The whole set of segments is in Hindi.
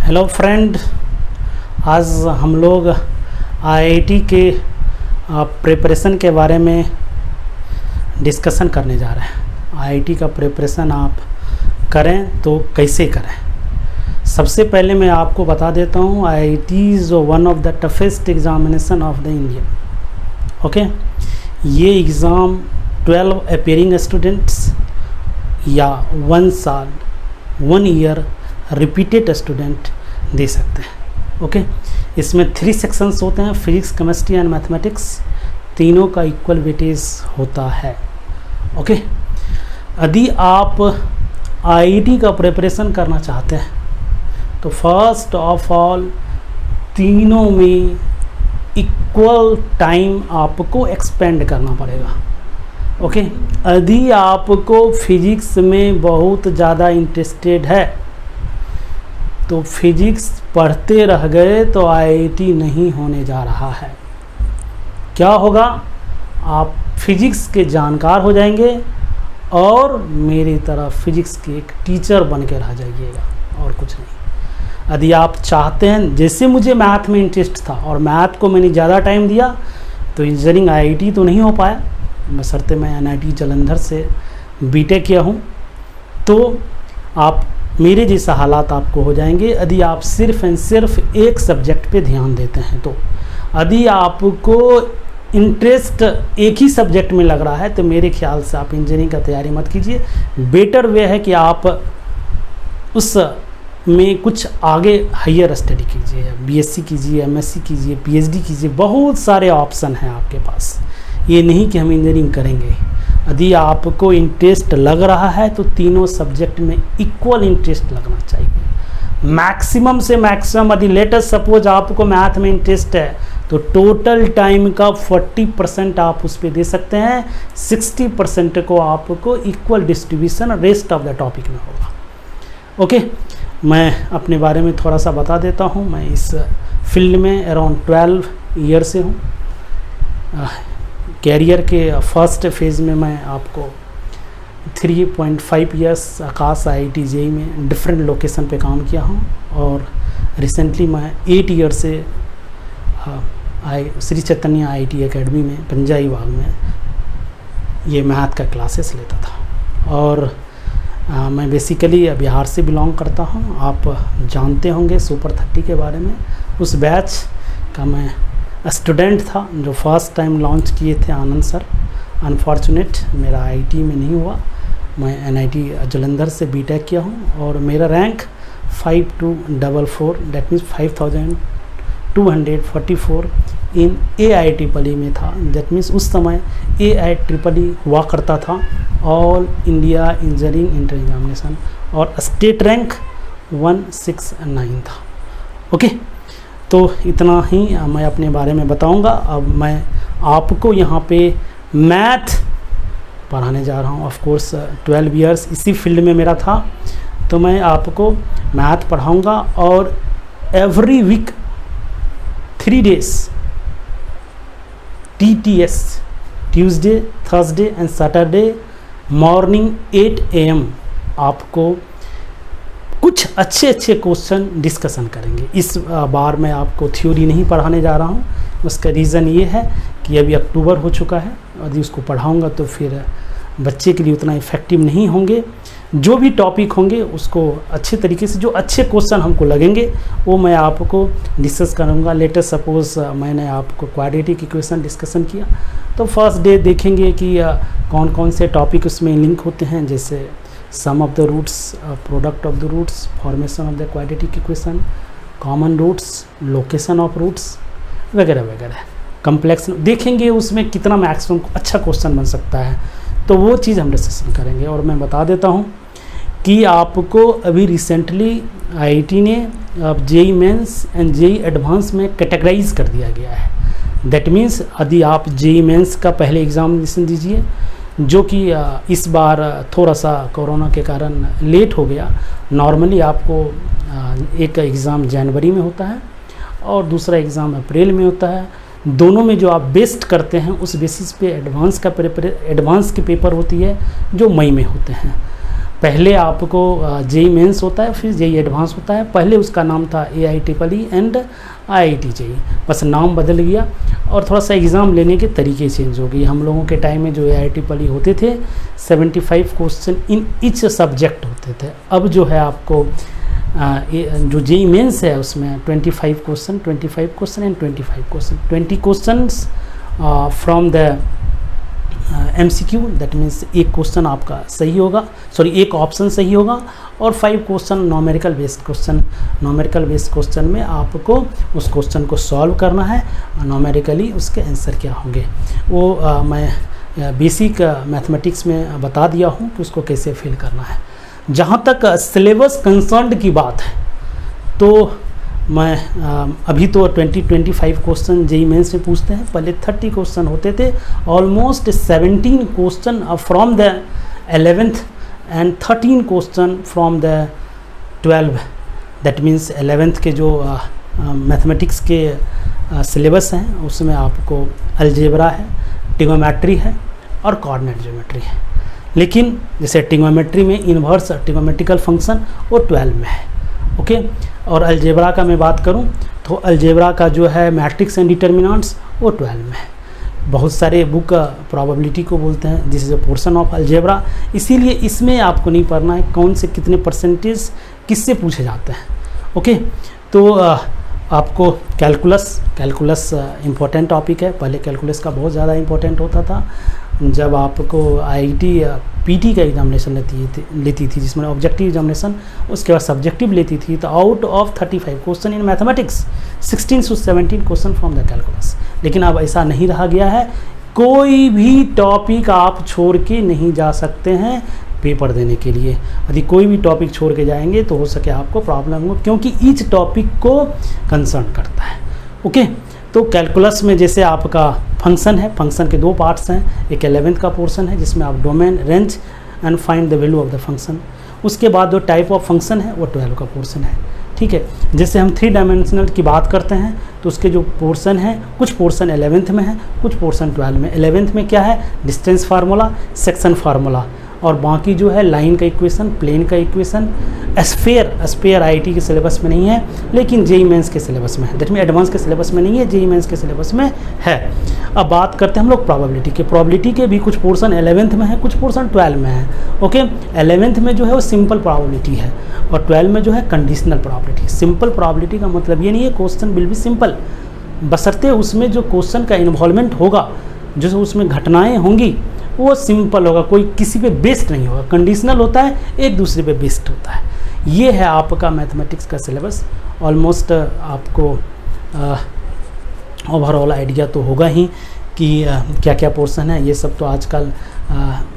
हेलो फ्रेंड, आज हम लोग आईआईटी के प्रिपरेशन के बारे में डिस्कशन करने जा रहे हैं। आईआईटी का प्रिपरेशन आप करें तो कैसे करें। सबसे पहले मैं आपको बता देता हूँ, IIT is one of the toughest examination of the India. Okay, ये एग्ज़ाम 12 अपेयरिंग स्टूडेंट्स या 1 साल 1 ईयर रिपीटेड स्टूडेंट दे सकते हैं। ओके, इसमें 3 सेक्शंस होते हैं, फिजिक्स, केमिस्ट्री एंड मैथमेटिक्स। तीनों का इक्वल वेटेज होता है। ओके, यदि आप आईआईटी का प्रिपरेशन करना चाहते हैं तो फर्स्ट ऑफ ऑल तीनों में इक्वल टाइम आपको एक्सपेंड करना पड़ेगा। ओके, यदि आपको फिजिक्स में बहुत ज़्यादा इंटरेस्टेड है तो फिजिक्स पढ़ते रह गए तो आईआईटी नहीं होने जा रहा है। क्या होगा, आप फिजिक्स के जानकार हो जाएंगे और मेरी तरह फिजिक्स के एक टीचर बन के रह जाइएगा, और कुछ नहीं। यदि आप चाहते हैं, जैसे मुझे मैथ में इंटरेस्ट था और मैथ को मैंने ज़्यादा टाइम दिया तो इंजीनियरिंग आईआईटी तो नहीं हो पाया, बशर्ते मैं एनआईटी जालंधर से बीटेक किया हूँ। तो आप मेरे जैसा हालात आपको हो जाएंगे यदि आप सिर्फ एंड सिर्फ एक सब्जेक्ट पे ध्यान देते हैं। तो यदि आपको इंटरेस्ट एक ही सब्जेक्ट में लग रहा है तो मेरे ख्याल से आप इंजीनियरिंग का तैयारी मत कीजिए। बेटर वे है कि आप उस में कुछ आगे हायर स्टडी कीजिए, बीएससी कीजिए, एमएससी कीजिए, पीएचडी कीजिए। बहुत सारे ऑप्शन हैं आपके पास। ये नहीं कि हम इंजीनियरिंग करेंगे। यदि आपको इंटरेस्ट लग रहा है तो तीनों सब्जेक्ट में इक्वल इंटरेस्ट लगना चाहिए। मैक्सिमम से मैक्सिमम, यदि लेटेस्ट सपोज आपको मैथ में इंटरेस्ट है तो टोटल टाइम का 40% आप उस पर दे सकते हैं, 60% को आपको equal distribution rest of the topic में होगा। ओके, मैं अपने बारे में थोड़ा सा बता देता हूँ। मैं इस फील्ड में अराउंड 12 ईयर से हूँ। कैरियर के फर्स्ट फेज़ में मैं आपको 3.5 ईयर्स आकाश आईआईटी जेई में डिफरेंट लोकेशन पे काम किया हूँ, और रिसेंटली मैं 8 ईयर से श्री चैतन्य आईआईटी एकेडमी में पंजाई बाग में ये मैथ का क्लासेस लेता था। और मैं बेसिकली बिहार से बिलोंग करता हूँ। आप जानते होंगे सुपर 30 के बारे में। उस बैच का मैं स्टूडेंट था जो फर्स्ट टाइम लॉन्च किए थे आनंद सर। अनफॉर्चुनेट मेरा आईआईटी में नहीं हुआ। मैं एनआईटी जालंधर से बीटेक किया हूँ और मेरा rank 5244 that means 5244 in AIEEE में था। दैट मीन्स उस समय AIEEE हुआ करता था, all India engineering inter examination, और स्टेट रैंक 169 था। ओके, तो इतना ही मैं अपने बारे में बताऊंगा। अब मैं आपको यहाँ पे मैथ पढ़ाने जा रहा हूँ। ऑफ कोर्स 12 इयर्स इसी फील्ड में मेरा था, तो मैं आपको मैथ पढ़ाऊंगा। और every week 3 days TTS, Tuesday, Thursday and Saturday morning 8 AM आपको कुछ अच्छे क्वेश्चन डिस्कशन करेंगे। इस बार मैं आपको थ्योरी नहीं पढ़ाने जा रहा हूँ। उसका रीज़न ये है कि अभी अक्टूबर हो चुका है, यदि उसको पढ़ाऊँगा तो फिर बच्चे के लिए उतना इफ़ेक्टिव नहीं होंगे। जो भी टॉपिक होंगे उसको अच्छे तरीके से, जो अच्छे क्वेश्चन हमको लगेंगे वो मैं आपको डिस्कस करूँगा। लेटेस्ट सपोज मैंने आपको क्वाड्रेटिक इक्वेशन डिस्कशन किया, तो फर्स्ट डे देखेंगे कि कौन कौन से टॉपिक उसमें लिंक होते हैं, जैसे sum of the roots, product of the roots, formation of the quadratic equation, common roots, location of roots वगैरह वगैरह। कम्प्लेक्स देखेंगे उसमें कितना मैक्सिमम अच्छा क्वेश्चन बन सकता है, तो वो चीज़ हम डिस्कशन करेंगे। और मैं बता देता हूँ कि आपको अभी रिसेंटली आईआईटी ने अब JEE mains and JEE advance में कैटेगराइज कर दिया गया है। दैट मीन्स यदि आप जेई मेंस का पहले एग्जामिनेशन दीजिए, जो कि इस बार थोड़ा सा कोरोना के कारण लेट हो गया। नॉर्मली आपको एक एग्ज़ाम जनवरी में होता है और दूसरा एग्ज़ाम अप्रैल में होता है। दोनों में जो आप बेस्ट करते हैं उस बेसिस पे एडवांस की पेपर होती है जो मई में होते हैं। पहले आपको जेई मेंस होता है, फिर जेई एडवांस होता है। पहले उसका नाम था AIEEE एंड IIT JEE, बस नाम बदल गया और थोड़ा सा एग्ज़ाम लेने के तरीके चेंज हो गई। हम लोगों के टाइम में जो AIEEE होते थे 75 क्वेश्चन इन ईच सब्जेक्ट होते थे। अब जो है आपको जो जेई मेंस है उसमें 25 question and 25 question 20 questions from the MCQ, that means एक क्वेश्चन आपका सही होगा, एक ऑप्शन सही होगा और 5 question numerical based question. Numerical based question में आपको उस क्वेश्चन को सॉल्व करना है, नॉमेरिकली उसके आंसर क्या होंगे वो मैं बेसिक मैथमेटिक्स में बता दिया हूँ कि उसको कैसे फिल करना है। जहाँ तक सिलेबस कंसर्न्ड की बात है तो मैं अभी तो 25 क्वेश्चन जेई मेंस में पूछते हैं, पहले 30 क्वेश्चन होते थे। Almost 17 question from the 11th and 13 question from the 12। That means 11th के जो मैथमेटिक्स के सिलेबस हैं उसमें आपको अलजेब्रा है, ट्रिग्नोमेट्री है और कोऑर्डिनेट ज्योमेट्री है। लेकिन जैसे ट्रिग्नोमेट्री में इन्वर्स ट्रिग्नोमेट्रिकल फंक्शन वो 12 में है, ओके। और अलजेब्रा का मैं बात करूं तो अलजेब्रा का जो है मैट्रिक्स एंड डिटर्मिनेंट्स वो 12 में है। बहुत सारे बुक प्रोबेबिलिटी को बोलते हैं, this is a portion of algebra. इसीलिए इसमें आपको नहीं पढ़ना है कौन से कितने परसेंटेज किससे पूछे जाते हैं, ओके। तो आपको कैलकुलस इम्पोर्टेंट टॉपिक है। पहले कैलकुलस का बहुत ज़्यादा इम्पोर्टेंट होता था। जब आपको IIT PT का एग्जामिनेशन लेती थी जिसमें ऑब्जेक्टिव एग्जामिनेशन, उसके बाद सब्जेक्टिव लेती थी, तो out of 35 question in mathematics 16 to 17 question from the calculus. लेकिन अब ऐसा नहीं रहा गया है, कोई भी टॉपिक आप छोड़ के नहीं जा सकते हैं पेपर देने के लिए। यदि कोई भी टॉपिक छोड़ के जाएंगे तो हो सके आपको प्रॉब्लम हो, क्योंकि ईच टॉपिक को कंसर्न करता है, ओके। तो कैलकुलस में जैसे आपका फंक्शन है, फंक्शन के 2 पार्ट्स हैं। एक 11th का पोर्शन है जिसमें आप domain, range and find the value of the function. उसके बाद जो टाइप ऑफ फंक्शन है वो 12 का पोर्शन है, ठीक है। जैसे हम 3 डायमेंशनल की बात करते हैं तो उसके जो पोर्शन है, कुछ पोर्शन 11th में है, कुछ पोर्शन 12 में। 11th में क्या है, डिस्टेंस फार्मूला, सेक्शन फार्मूला, और बाकी जो है लाइन का इक्वेशन, प्लेन का इक्वेशन। स्फीयर IIT के सिलेबस में नहीं है लेकिन जेई मेंस के सिलेबस में है। दैट मीन एडवांस के सिलेबस में नहीं है, जेई मेंस के सिलेबस में है। अब बात करते हैं हम लोग प्रोबेबिलिटी के भी कुछ पोर्शन 11th में है, कुछ पोर्शन 12 में है, ओके। 11th में जो है वो सिंपल प्रोबेबिलिटी है और 12 में जो है कंडीशनल प्रोबेबिलिटी। सिंपल प्रोबेबिलिटी का मतलब ये नहीं है क्वेश्चन विल बी सिंपल, बशर्ते उसमें जो क्वेश्चन का इन्वॉल्वमेंट होगा, जो उसमें घटनाएँ होंगी वो सिंपल होगा, कोई किसी पे बेस्ड नहीं होगा। कंडीशनल होता है, एक दूसरे पे बेस्ड होता है। ये है आपका मैथमेटिक्स का सिलेबस। ऑलमोस्ट आपको ओवरऑल आइडिया तो होगा ही कि क्या क्या पोर्शन है। ये सब तो आजकल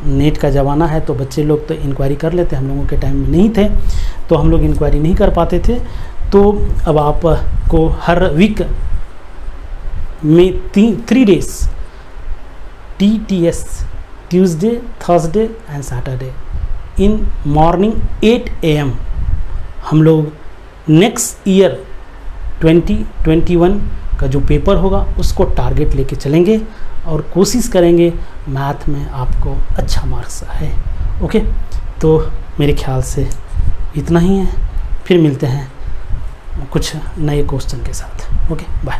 नेट का ज़माना है तो बच्चे लोग तो इंक्वायरी कर लेते हैं, हम लोगों के टाइम में नहीं थे तो हम लोग इंक्वायरी नहीं कर पाते थे। तो अब आपको हर वीक में 3 days TTS, Tuesday, Thursday and Saturday in morning 8 AM हम लोग नेक्स्ट ईयर 2021 का जो पेपर होगा उसको टारगेट लेके चलेंगे और कोशिश करेंगे मैथ में आपको अच्छा मार्क्स आए, ओके। तो मेरे ख्याल से इतना ही है, फिर मिलते हैं कुछ नए क्वेश्चन के साथ, ओके, बाय।